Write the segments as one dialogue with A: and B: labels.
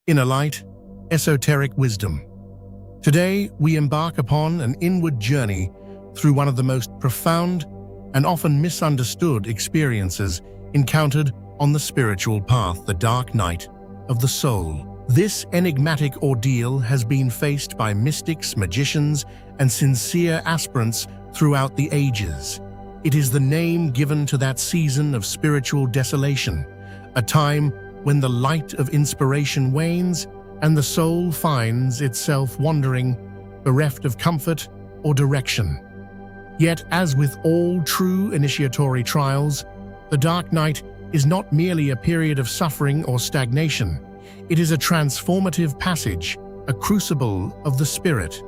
A: Inner Light, Esoteric Wisdom. Today, we embark upon an inward journey through one of the most profound and often misunderstood experiences encountered on the spiritual path, the dark night of the soul. This enigmatic ordeal has been faced by mystics, magicians, and sincere aspirants throughout the ages. It is the name given to that season of spiritual desolation, a time when the light of inspiration wanes and the soul finds itself wandering, bereft of comfort or direction. Yet, as with all true initiatory trials, the dark night is not merely a period of suffering or stagnation. It is a transformative passage, a crucible of the spirit,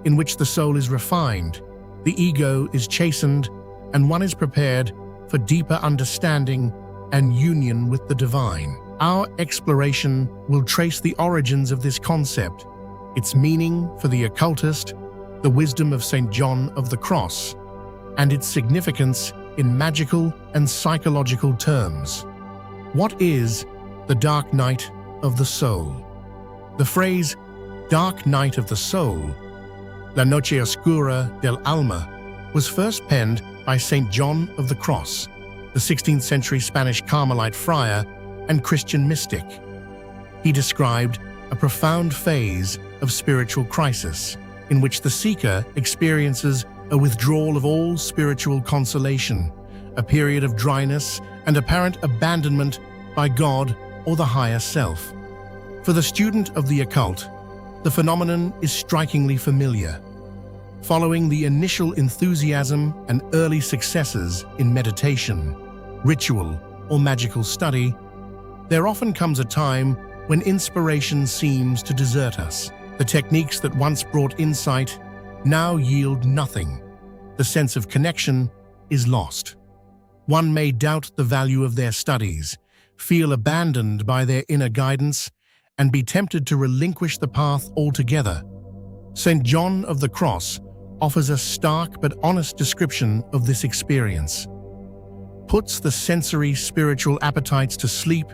A: in which the soul is refined, the ego is chastened, and one is prepared for deeper understanding and union with the divine. Our exploration will trace the origins of this concept, its meaning for the occultist, the wisdom of St. John of the Cross, and its significance in magical and psychological terms. What is the dark night of the soul? The phrase dark night of the soul, la noche oscura del alma, was first penned by St. John of the Cross, the 16th century Spanish Carmelite friar and Christian mystic. He described a profound phase of spiritual crisis in which the seeker experiences a withdrawal of all spiritual consolation, a period of dryness and apparent abandonment by God or the higher self. For the student of the occult, the phenomenon is strikingly familiar. Following the initial enthusiasm and early successes in meditation, ritual, or magical study, there often comes a time when inspiration seems to desert us. The techniques that once brought insight now yield nothing. The sense of connection is lost. One may doubt the value of their studies, feel abandoned by their inner guidance, and be tempted to relinquish the path altogether. St. John of the Cross offers a stark but honest description of this experience. Puts the sensory spiritual appetites to sleep,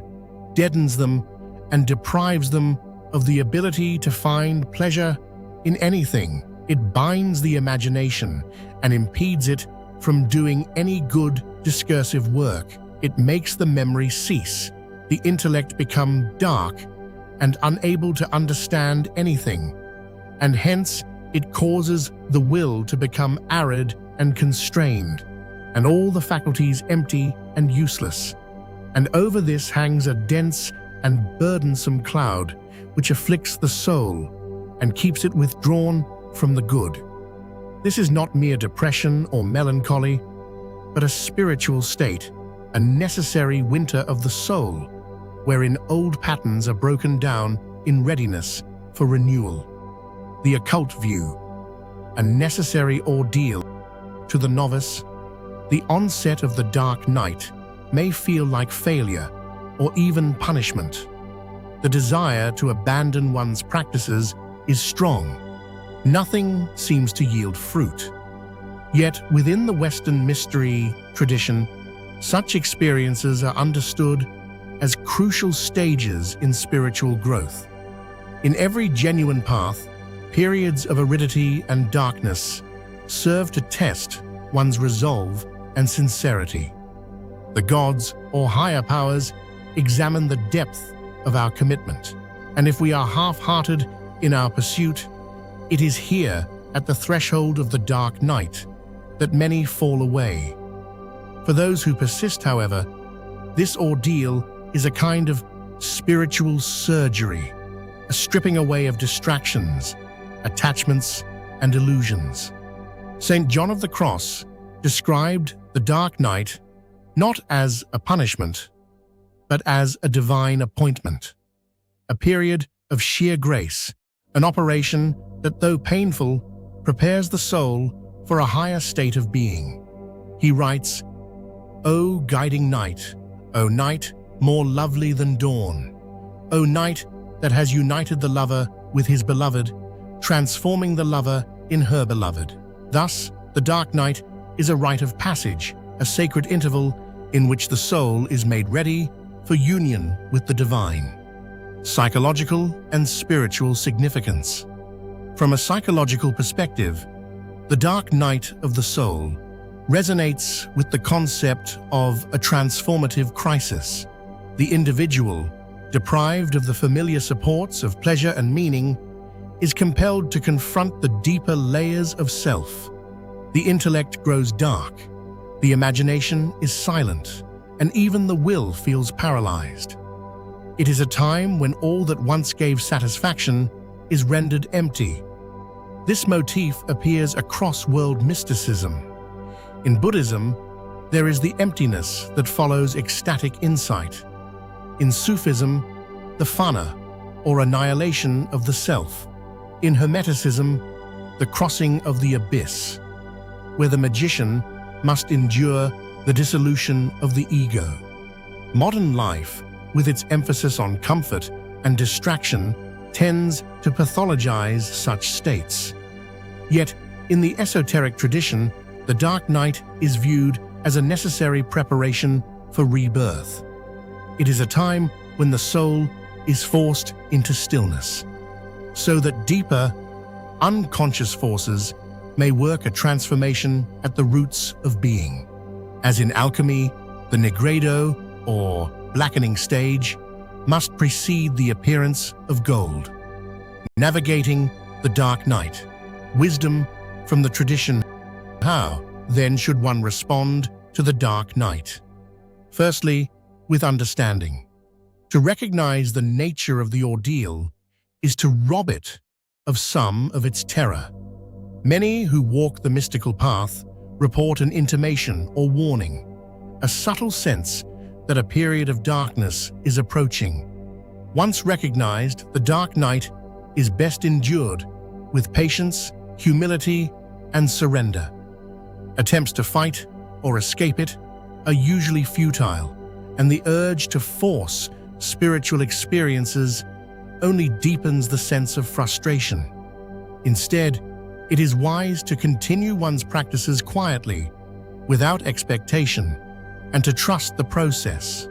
A: deadens them, and deprives them of the ability to find pleasure in anything. It binds the imagination and impedes it from doing any good discursive work. It makes the memory cease, the intellect become dark and unable to understand anything, and hence it causes the will to become arid and constrained, and all the faculties empty and useless. And over this hangs a dense and burdensome cloud which afflicts the soul and keeps it withdrawn from the good. This is not mere depression or melancholy, but a spiritual state, a necessary winter of the soul, wherein old patterns are broken down in readiness for renewal. The occult view, a necessary ordeal to the novice. The onset of the dark night may feel like failure or even punishment. The desire to abandon one's practices is strong. Nothing seems to yield fruit. Yet within the Western mystery tradition, such experiences are understood as crucial stages in spiritual growth. In every genuine path, periods of aridity and darkness serve to test one's resolve and sincerity. The gods or higher powers examine the depth of our commitment, and if we are half-hearted in our pursuit, it is here at the threshold of the dark night that many fall away. For those who persist, however, this ordeal is a kind of spiritual surgery, a stripping away of distractions, attachments, and illusions. St. John of the Cross described the dark night not as a punishment, but as a divine appointment, a period of sheer grace, an operation that, though painful, prepares the soul for a higher state of being. He writes, "O guiding night, O night more lovely than dawn, O night that has united the lover with his beloved, transforming the lover in her beloved." Thus, the dark night is a rite of passage, a sacred interval in which the soul is made ready for union with the divine. psychological and spiritual significance. From a psychological perspective, the dark night of the soul resonates with the concept of a transformative crisis. The individual, deprived of the familiar supports of pleasure and meaning, is compelled to confront the deeper layers of self. The intellect grows dark, the imagination is silent, and even the will feels paralyzed. It is a time when all that once gave satisfaction is rendered empty. This motif appears across world mysticism. In Buddhism, there is the emptiness that follows ecstatic insight. In Sufism, the fana, or annihilation of the self. In Hermeticism, the crossing of the abyss, where the magician must endure the dissolution of the ego. Modern life, with its emphasis on comfort and distraction, tends to pathologize such states. Yet, in the esoteric tradition, the dark night is viewed as a necessary preparation for rebirth. It is a time when the soul is forced into stillness, so that deeper, unconscious forces may work a transformation at the roots of being. As in alchemy, the Nigredo, or blackening stage, must precede the appearance of gold. Navigating the dark night. Wisdom from the tradition. How, then, should one respond to the dark night? Firstly, with understanding. To recognize the nature of the ordeal is to rob it of some of its terror. Many who walk the mystical path report an intimation or warning, a subtle sense that a period of darkness is approaching. Once recognized, the dark night is best endured with patience, humility, and surrender. Attempts to fight or escape it are usually futile, and the urge to force spiritual experiences only deepens the sense of frustration. Instead, it is wise to continue one's practices quietly, without expectation, and to trust the process.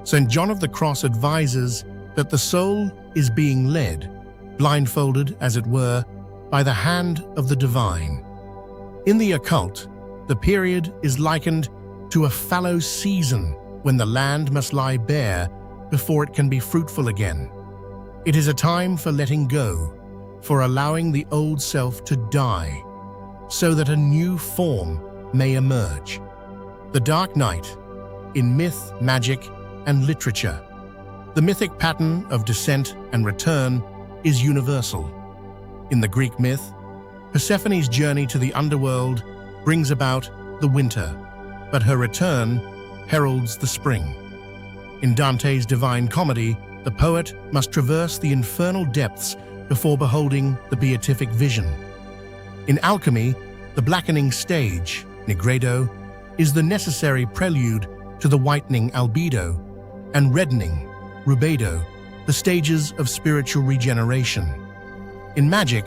A: St. John of the Cross advises that the soul is being led, blindfolded as it were, by the hand of the divine. In the occult, the period is likened to a fallow season when the land must lie bare before it can be fruitful again. It is a time for letting go, for allowing the old self to die, so that a new form may emerge. The dark night, in myth, magic, and literature. The mythic pattern of descent and return is universal. In the Greek myth, Persephone's journey to the underworld brings about the winter, but her return heralds the spring. In Dante's Divine Comedy, the poet must traverse the infernal depths before beholding the beatific vision. In alchemy, the blackening stage, Nigredo, is the necessary prelude to the whitening albedo, and reddening, rubedo, the stages of spiritual regeneration. In magic,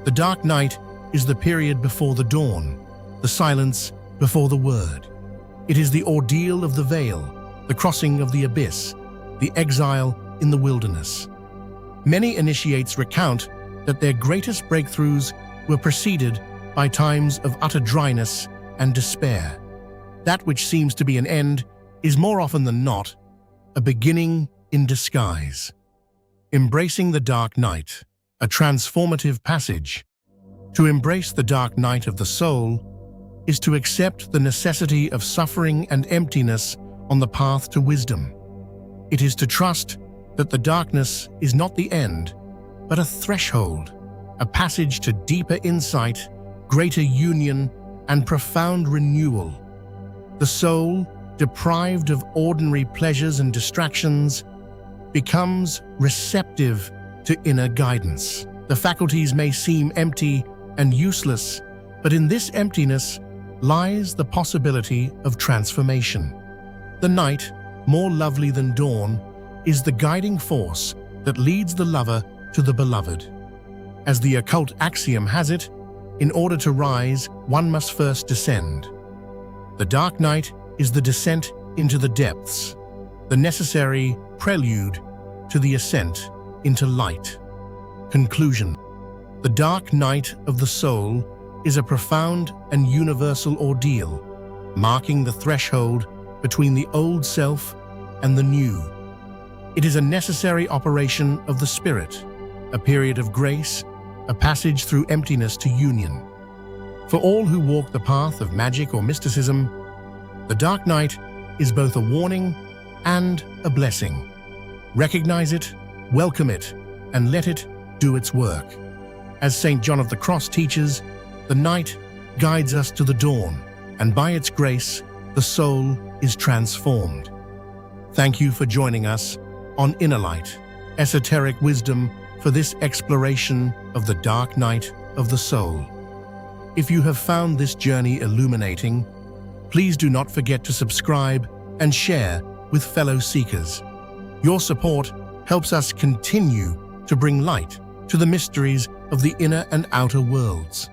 A: the dark night is the period before the dawn, the silence before the word. It is the ordeal of the veil, the crossing of the abyss, the exile in the wilderness. Many initiates recount that their greatest breakthroughs were preceded by times of utter dryness and despair. That which seems to be an end is more often than not a beginning in disguise. Embracing the dark night, a transformative passage. To embrace the dark night of the soul is to accept the necessity of suffering and emptiness on the path to wisdom. It is to trust that the darkness is not the end, but a threshold, a passage to deeper insight, greater union, and profound renewal. The soul, deprived of ordinary pleasures and distractions, becomes receptive to inner guidance. The faculties may seem empty and useless, but in this emptiness lies the possibility of transformation. The night, more lovely than dawn, is the guiding force that leads the lover to the beloved. As the occult axiom has it, in order to rise, one must first descend. The dark night is the descent into the depths, the necessary prelude to the ascent into light. Conclusion. The dark night of the soul is a profound and universal ordeal, marking the threshold between the old self and the new. It is a necessary operation of the spirit, a period of grace, a passage through emptiness to union. For all who walk the path of magic or mysticism, the dark night is both a warning and a blessing. Recognize it, welcome it, and let it do its work. As St. John of the Cross teaches, the night guides us to the dawn, and by its grace, the soul is transformed. Thank you for joining us on Inner Light, Esoteric Wisdom, for this exploration of the dark night of the soul. If you have found this journey illuminating, please do not forget to subscribe and share with fellow seekers. Your support helps us continue to bring light to the mysteries of the inner and outer worlds.